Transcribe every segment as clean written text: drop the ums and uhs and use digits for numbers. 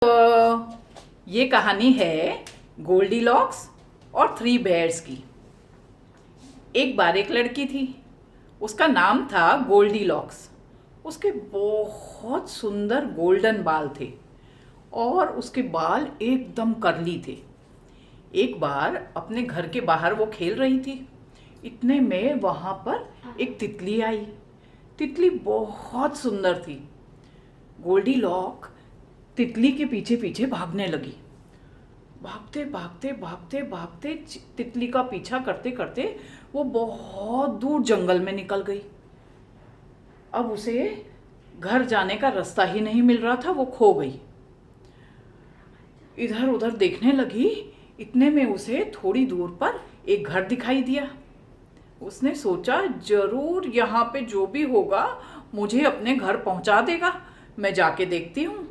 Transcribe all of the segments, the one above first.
ये कहानी है गोल्डीलॉक्स और थ्री बेयर्स की। एक बार एक लड़की थी, उसका नाम था गोल्डीलॉक्स। उसके बहुत सुंदर गोल्डन बाल थे और उसके बाल एकदम कर्ली थे। एक बार अपने घर के बाहर वो खेल रही थी, इतने में वहाँ पर एक तितली आई। तितली बहुत सुंदर थी। गोल्डीलॉक तितली के पीछे पीछे भागने लगी। भागते भागते भागते भागते तितली का पीछा करते करते वो बहुत दूर जंगल में निकल गई। अब उसे घर जाने का रास्ता ही नहीं मिल रहा था, वो खो गई। इधर उधर देखने लगी, इतने में उसे थोड़ी दूर पर एक घर दिखाई दिया। उसने सोचा जरूर यहाँ पे जो भी होगा मुझे अपने घर पहुँचा देगा, मैं जाके देखती हूँ।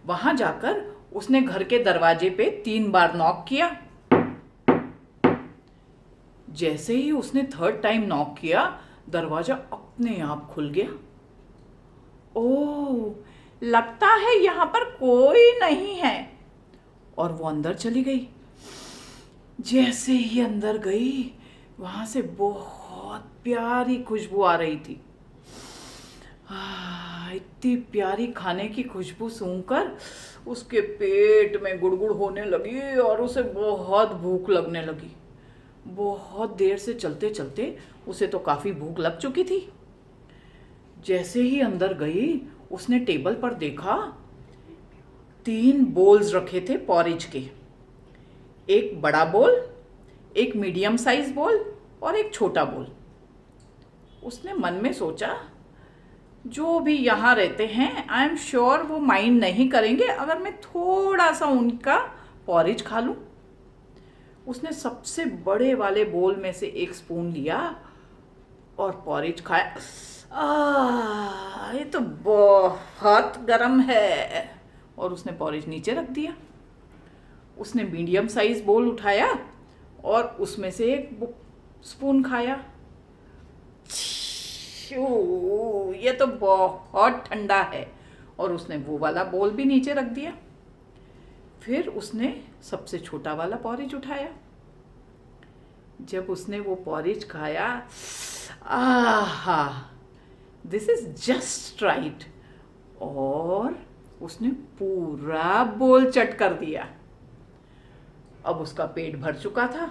वहां जाकर उसने घर के दरवाजे पे 3 बार नॉक किया। जैसे ही उसने थर्ड टाइम नॉक किया, दरवाजा अपने आप खुल गया। ओह, लगता है यहाँ पर कोई नहीं है। और वो अंदर चली गई। जैसे ही अंदर गई, वहां से बहुत प्यारी खुशबू आ रही थी। इतनी प्यारी खाने की खुशबू सूंघकर उसके पेट में गुड़गुड़ होने लगी और उसे बहुत भूख लगने लगी। बहुत देर से चलते चलते उसे तो काफ़ी भूख लग चुकी थी। जैसे ही अंदर गई, उसने टेबल पर देखा 3 बोल्स रखे थे पॉरेज के। एक बड़ा बोल, एक मीडियम साइज बोल और एक छोटा बोल। उसने मन में सोचा जो भी यहाँ रहते हैं आई एम श्योर वो माइंड नहीं करेंगे अगर मैं थोड़ा सा उनका पॉरेज खा लूँ। उसने सबसे बड़े वाले बोल में से एक स्पून लिया और पॉरेज खाया। ये तो बहुत गर्म है। और उसने पॉरेज नीचे रख दिया। उसने मीडियम साइज बोल उठाया और उसमें से एक स्पून खाया। ये तो बहुत ठंडा है। और उसने वो वाला बोल भी नीचे रख दिया। फिर उसने सबसे छोटा वाला पॉरेज उठाया। जब उसने वो पॉरेज खाया, आहा, दिस इज जस्ट राइट। और उसने पूरा बोल चट कर दिया। अब उसका पेट भर चुका था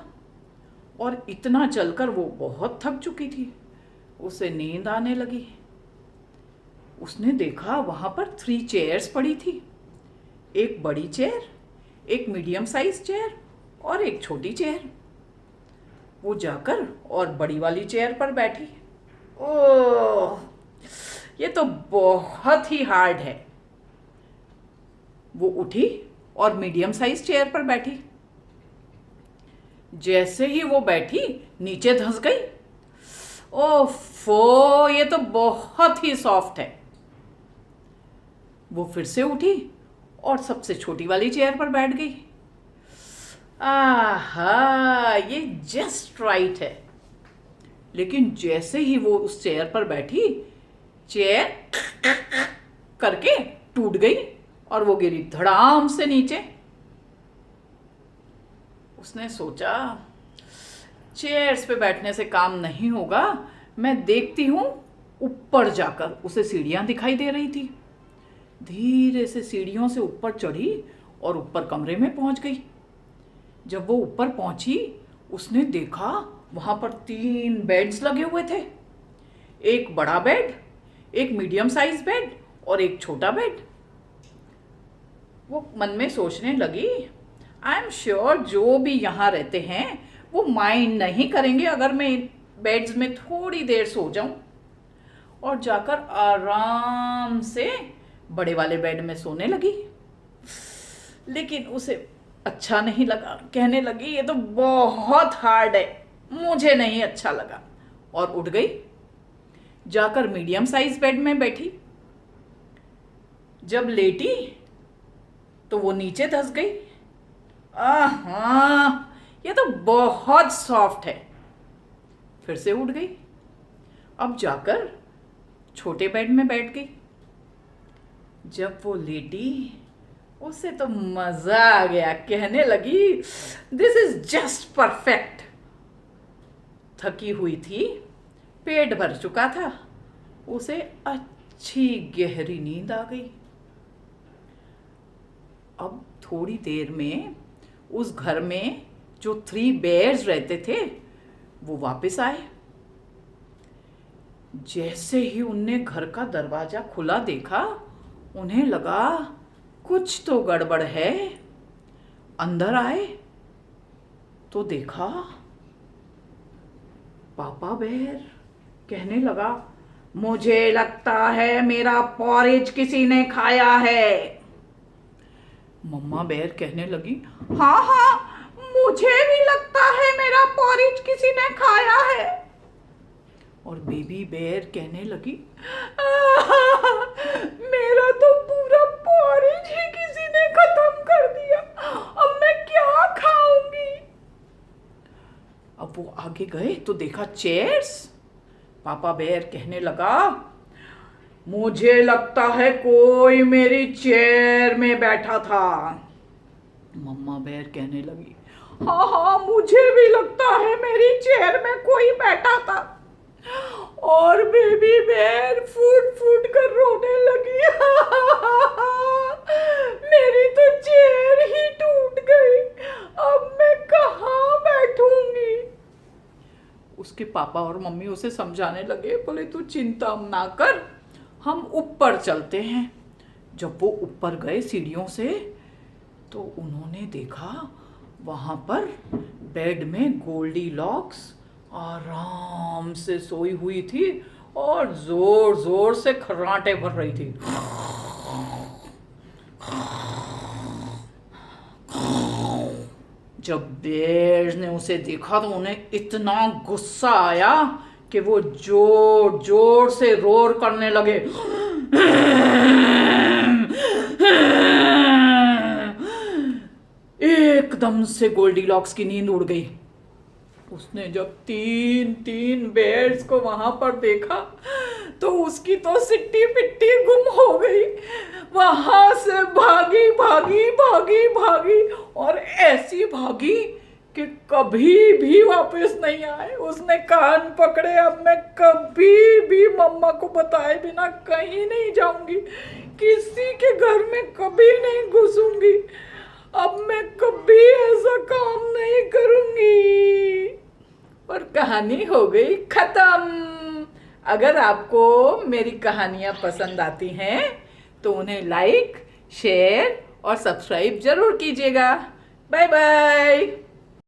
और इतना चलकर वो बहुत थक चुकी थी। उसे नींद आने लगी। उसने देखा वहां पर 3 चेयर्स पड़ी थी। एक बड़ी चेयर, एक मीडियम साइज चेयर और एक छोटी चेयर। वो जाकर और बड़ी वाली चेयर पर बैठी। ओह, ये तो बहुत ही हार्ड है। वो उठी और मीडियम साइज चेयर पर बैठी। जैसे ही वो बैठी, नीचे धंस गई। ओफो, ये तो बहुत ही सॉफ्ट है। वो फिर से उठी और सबसे छोटी वाली चेयर पर बैठ गई। आहा, ये जस्ट राइट है। लेकिन जैसे ही वो उस चेयर पर बैठी, चेयर करके टूट गई और वो गिरी धड़ाम से नीचे। उसने सोचा चेयर्स पे बैठने से काम नहीं होगा, मैं देखती हूँ। ऊपर जाकर उसे सीढ़ियां दिखाई दे रही थी। धीरे से सीढ़ियों से ऊपर चढ़ी और ऊपर कमरे में पहुंच गई। जब वो ऊपर पहुंची, उसने देखा वहां पर 3 बेड्स लगे हुए थे। एक बड़ा बेड, एक मीडियम साइज बेड और एक छोटा बेड। वो मन में सोचने लगी आई एम श्योर जो भी यहाँ रहते हैं वो माइंड नहीं करेंगे अगर मैं बेड्स में थोड़ी देर सो जाऊं। और जाकर आराम से बड़े वाले बेड में सोने लगी। लेकिन उसे अच्छा नहीं लगा। कहने लगी ये तो बहुत हार्ड है, मुझे नहीं अच्छा लगा। और उठ गई। जाकर मीडियम साइज बेड में बैठी। जब लेटी तो वो नीचे धंस गई। ये तो बहुत सॉफ्ट है। फिर से उठ गई। अब जाकर छोटे बेड में बैठ गई। जब वो लेटी, उसे तो मजा आ गया, कहने लगी दिस इज जस्ट परफेक्ट। थकी हुई थी, पेट भर चुका था, उसे अच्छी गहरी नींद आ गई। अब थोड़ी देर में उस घर में जो 3 बेयर्स रहते थे वो वापस आए। जैसे ही उनने घर का दरवाजा खुला देखा, उन्हें लगा कुछ तो गड़बड़ है। अंदर आए तो देखा पापा बेर कहने लगा, मुझे लगता है मेरा पॉरेज किसी ने खाया है। मम्मा बेर कहने लगी, हाँ हाँ, मुझे भी लगता है मेरा पॉरेज किसी ने खाया है। और बेबी बेर कहने लगी, मेरा तो पूरा पॉरेज ही किसी ने खत्म कर दिया, अब मैं क्या खाऊंगी। अब वो आगे गए तो देखा चेयर्स। पापा बेर कहने लगा, मुझे लगता है कोई मेरी चेयर में बैठा था। मम्मा बेर कहने लगी, हाँ हाँ, मुझे भी लगता है मेरी चेयर में कोई बैठा था। और बेबी बेर फूट फूट कर रोने लगी, मेरी तो चेयर ही टूट गई, अब मैं कहाँ बैठूंगी। उसके पापा और मम्मी उसे समझाने लगे, बोले तू चिंता ना कर, हम ऊपर चलते हैं। जब वो ऊपर गए सीढ़ियों से तो उन्होंने देखा वहां पर बेड में गोल्डी लॉक्स आराम से सोई हुई थी और जोर जोर से खर्राटे भर रही थी। जब बेर ने उसे देखा तो उन्हें इतना गुस्सा आया कि वो जोर जोर से रोर करने लगे। एकदम से गोल्डीलॉक्स की नींद उड़ गई। उसने जब 3 बेयर्स को वहां पर देखा तो उसकी तो सिट्टी पिट्टी गुम हो गई। वहां से भागी भागी भागी भागी और ऐसी भागी कि कभी भी वापस नहीं आए। उसने कान पकड़े, अब मैं कभी भी मम्मा को बताए बिना कहीं नहीं जाऊंगी, किसी के घर में कभी नहीं घुसूंगी, अब मैं कभी ऐसा काम नहीं करूंगी। और कहानी हो गई खत्म। अगर आपको मेरी कहानियाँ पसंद आती हैं तो उन्हें लाइक, शेयर और सब्सक्राइब जरूर कीजिएगा। Bye bye.